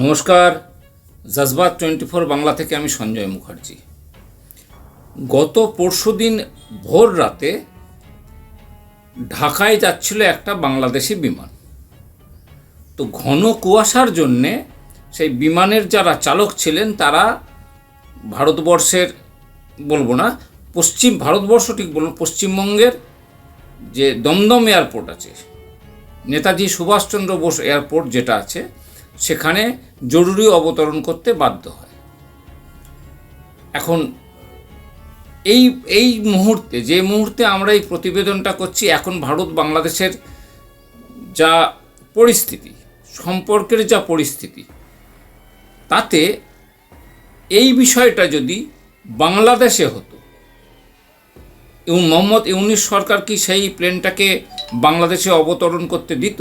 নমস্কার, জজবাত 24 বাংলা থেকে আমি সঞ্জয় মুখার্জি। গত পরশুদিন ভোর রাতে ঢাকায় যাচ্ছিল একটা বাংলাদেশি বিমান। তো ঘন কুয়াশার জন্যে সেই বিমানের যারা চালক ছিলেন তারা ভারতবর্ষের বলবো না, ভারতবর্ষ ঠিক বলবো, পশ্চিমবঙ্গের যে দমদম এয়ারপোর্ট আছে, নেতাজি সুভাষচন্দ্র বোস এয়ারপোর্ট যেটা আছে, সেখানে জরুরি অবতরণ করতে বাধ্য হয়। এখন এই মুহূর্তে, যে মুহূর্তে আমরা এই প্রতিবেদনটা করছি, এখন ভারত বাংলাদেশের যা পরিস্থিতি, সম্পর্কের যা পরিস্থিতি, তাতে এই বিষয়টা যদি বাংলাদেশে হতো এবং মোহাম্মদ ইউনূস সরকার কি সেই প্লেনটাকে বাংলাদেশে অবতরণ করতে দিত?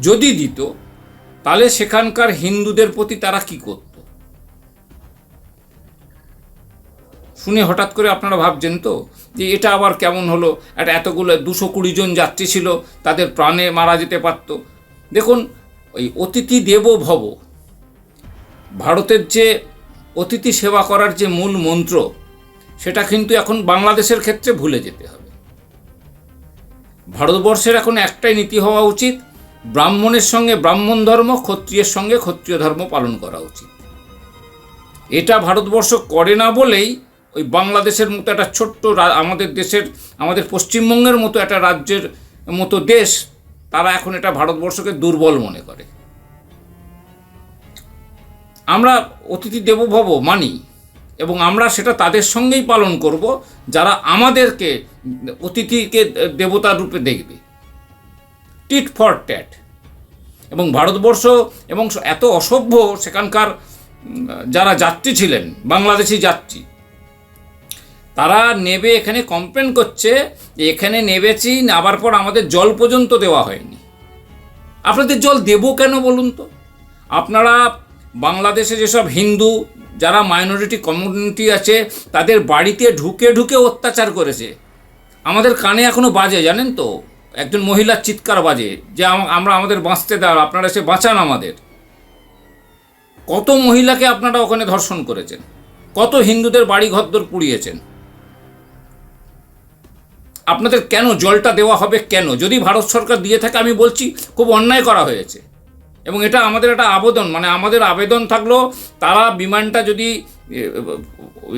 যদি দিত, তাহলে সেখানকার হিন্দুদের প্রতি তারা কি করত? শুনে হঠাৎ করে আপনারা ভাবছেন তো যে এটা আবার কেমন হলো, একটা এতগুলো 220 জন যাত্রী ছিল, তাদের প্রাণে মারা যেতে পারত। দেখুন, ওই অতিথি দেবো ভব, ভারতের যে অতিথি সেবা করার যে মূল মন্ত্র, সেটা কিন্তু এখন বাংলাদেশের ক্ষেত্রে ভুলে যেতে হবে। ভারতবর্ষের এখন একটাই নীতি হওয়া উচিত, ব্রাহ্মণের সঙ্গে ব্রাহ্মণ ধর্ম, ক্ষত্রিয়ের সঙ্গে ক্ষত্রিয় ধর্ম পালন করা উচিত। এটা ভারতবর্ষ করে না বলেই ওই বাংলাদেশের মতো একটা ছোট্ট আমাদের পশ্চিমবঙ্গের মতো একটা রাজ্যের মতো দেশ, তারা এখন এটা ভারতবর্ষকে দুর্বল মনে করে। আমরা অতিথি দেবো ভব মানি, এবং আমরা সেটা তাদের সঙ্গেই পালন করব যারা আমাদেরকে অতিথিকে দেবতার রূপে দেখবে। Tit for tat. এবং ভারতবর্ষ এবং এত অসভ্য সেখানকার যারা যাত্রী ছিলেন, বাংলাদেশি যাত্রী, তারা নেবে এখানে কমপ্লেন করছে যে এখানে নেবেছি, নামার পর আমাদের জল পর্যন্ত দেওয়া হয়নি। আপনাদের জল দেবো কেন বলুন তো? আপনারা বাংলাদেশে যেসব হিন্দু যারা মাইনরিটি কমিউনিটি আছে, তাদের বাড়িতে ঢুকে ঢুকে অত্যাচার করেছে। আমাদের কানে এখনো বাজে, জানেন তো, একজন মহিলার চিৎকার বাজে যে আমরা আমাদের বাঁচতে দাও, আপনারা এসে বাঁচান আমাদের। কত মহিলাকে আপনারা ওখানে ধর্ষণ করেছেন, কত হিন্দুদের বাড়ি ঘরদোর পুড়িয়েছেন। আপনাদের কেন জলটা দেওয়া হবে কেন? যদি ভারত সরকার দিয়ে থাকে, আমি বলছি খুব অন্যায় করা হয়েছে, এবং এটা আমাদের একটা আবেদন, মানে আমাদের আবেদন থাকলো, তারা বিমানটা যদি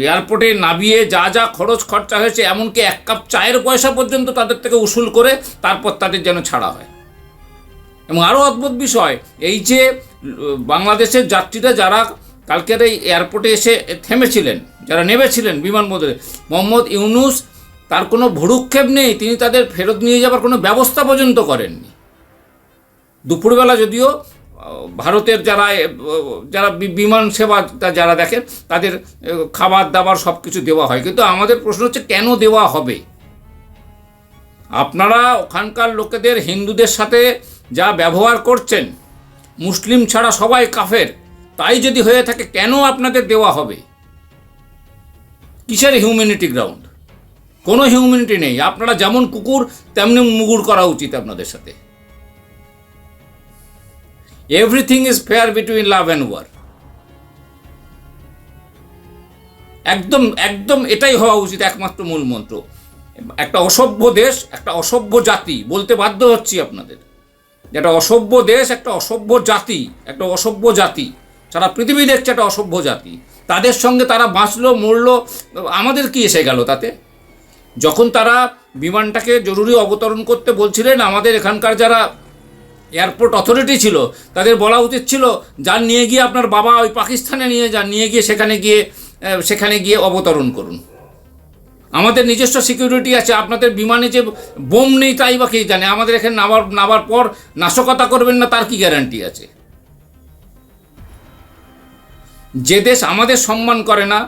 এয়ারপোর্টে নামিয়ে যা যা খরচ খরচা হয়েছে, এমনকি 1 কাপ চায়ের পয়সা পর্যন্ত তাদের থেকে উসুল করে তারপর তাদের যেন ছাড়া হয়। এবং আরও অদ্ভুত বিষয়, এই যে বাংলাদেশের যাত্রীরা যারা কালকের এই এয়ারপোর্টে এসে থেমেছিলেন, যারা নেমেছিলেন বিমানবন্দরে, মোহাম্মদ ইউনূস তার কোনো ভ্রুক্ষেপ নেই, তিনি তাদের ফেরত নিয়ে যাবার কোনো ব্যবস্থা পর্যন্ত করেননি। দুপুরবেলা যদিও ভারতের যারা বিমান সেবা যারা দেখেন, তাদের খাবার দাবার সব কিছু দেওয়া হয়, কিন্তু আমাদের প্রশ্ন হচ্ছে কেন দেওয়া হবে? আপনারা ওখানকার লোকেদের, হিন্দুদের সাথে যা ব্যবহার করছেন, মুসলিম ছাড়া সবাই কাফের, তাই যদি হয়ে থাকে কেন আপনাদের দেওয়া হবে? কিসের হিউম্যানিটি গ্রাউন্ড? কোনো হিউম্যানিটি নেই। আপনারা যেমন কুকুর তেমনি মুগুর করা উচিত আপনাদের সাথে। Everything is fair between love and war. একদম একদম এটাই হওয়া উচিত, একমাত্র মূল মন্ত্র। একটা অসভ্য দেশ, একটা অসভ্য জাতি, বলতে বাধ্য হচ্ছি আপনাদের, একটা অসভ্য দেশ, একটা অসভ্য জাতি, একটা অসভ্য জাতি, সারা পৃথিবী দেখছে একটা অসভ্য জাতি। তাদের সঙ্গে তারা বাঁচলো মরলো, আমাদের কি এসে গেল তাতে? যখন তারা বিমানটাকে জরুরি অবতরণ করতে বলছিলেন, আমাদের এখানকার যারা এয়ারপোর্ট অথরিটি ছিল, তাদের বলা উচিত ছিল, যান নিয়ে গিয়ে আপনার বাবা ওই পাকিস্তানে নিয়ে যান, নিয়ে গিয়ে সেখানে গিয়ে অবতরণ করুন। আমাদের নিজস্ব সিকিউরিটি আছে, আপনাদের বিমানে যে বোম নেই তাই বা কে জানে? আমাদের এখানে নামার পর নাশকতা করবেন না, তার কি গ্যারান্টি আছে? যে দেশ আমাদের সম্মান করে না,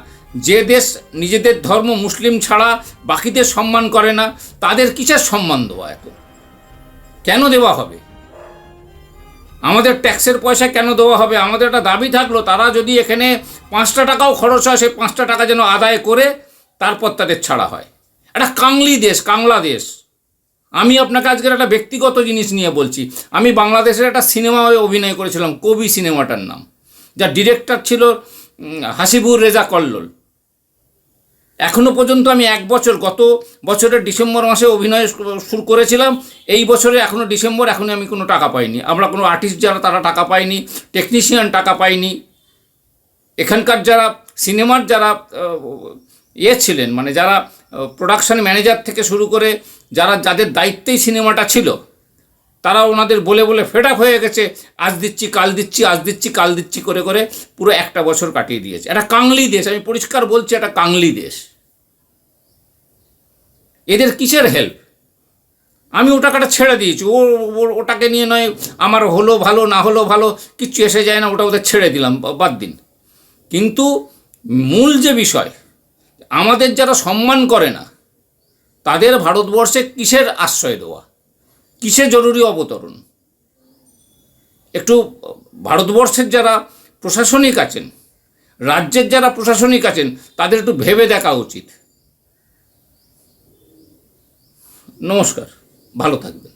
যে দেশ নিজেদের ধর্ম মুসলিম ছাড়া বাকিদের সম্মান করে না, তাদের কিসের সম্মান দেওয়া? এত কেন দেওয়া হবে? আমাদের ট্যাক্সের পয়সা কেন দেওয়া হবে? আমাদের একটা দাবি থাকলো, তারা যদি এখানে 5টা টাকাও খরচ হয়, সেই 5টা টাকা যেন আদায় করে তারপর তাদের ছাড়া হয়। একটা কাংলি দেশ, কাংলা দেশ, আমি আপনাকে আজকের একটা ব্যক্তিগত জিনিস নিয়ে বলছি। আমি বাংলাদেশের একটা সিনেমায় অভিনয় করেছিলাম, কবি সিনেমাটার নাম, যার ডিরেক্টর ছিল হাসিবুর রেজা কল্লোল। এখনও পর্যন্ত আমি গত বছরের ডিসেম্বর মাসে অভিনয় শুরু করেছিলাম, এই বছরে এখনও ডিসেম্বর, এখনও আমি কোনো টাকা পাইনি। আমরা কোনো আর্টিস্ট যারা তারা টাকা পাইনি, টেকনিশিয়ান টাকা পাইনি, এখানকার যারা সিনেমার যারা ছিলেন, মানে যারা প্রোডাকশন ম্যানেজার থেকে শুরু করে যাদের দায়িত্বেই সিনেমাটা ছিল, তারা ওনাদের বলে বলে ফেড আপ হয়ে গেছে, আজ দিচ্ছি কাল দিচ্ছি, আজ দিচ্ছি কাল দিচ্ছি করে করে পুরো একটা বছর কাটিয়ে দিয়েছে। এটা কাংলি দেশ, আমি পরিষ্কার বলছি, এটা কাংলি দেশ। এদের কিসের হেল্প? আমি ও টাকাটা ছেড়ে দিয়েছি, ওটাকে নিয়ে নয় আমার হলো ভালো না হলো ভালো কিচ্ছু এসে যায় না, ওটা ওদের ছেড়ে দিলাম, বাদ দিন। কিন্তু মূল যে বিষয়, আমাদের যারা সম্মান করে না তাদের ভারতবর্ষে কিসের আশ্রয় দেওয়া, কিসে জরুরি অবতরণ? একটু ভারতবর্ষের যারা প্রশাসনিক আছেন, রাজ্যের যারা প্রশাসনিক আছেন, তাদের একটু ভেবে দেখা উচিত। নমস্কার, ভালো থাকবেন।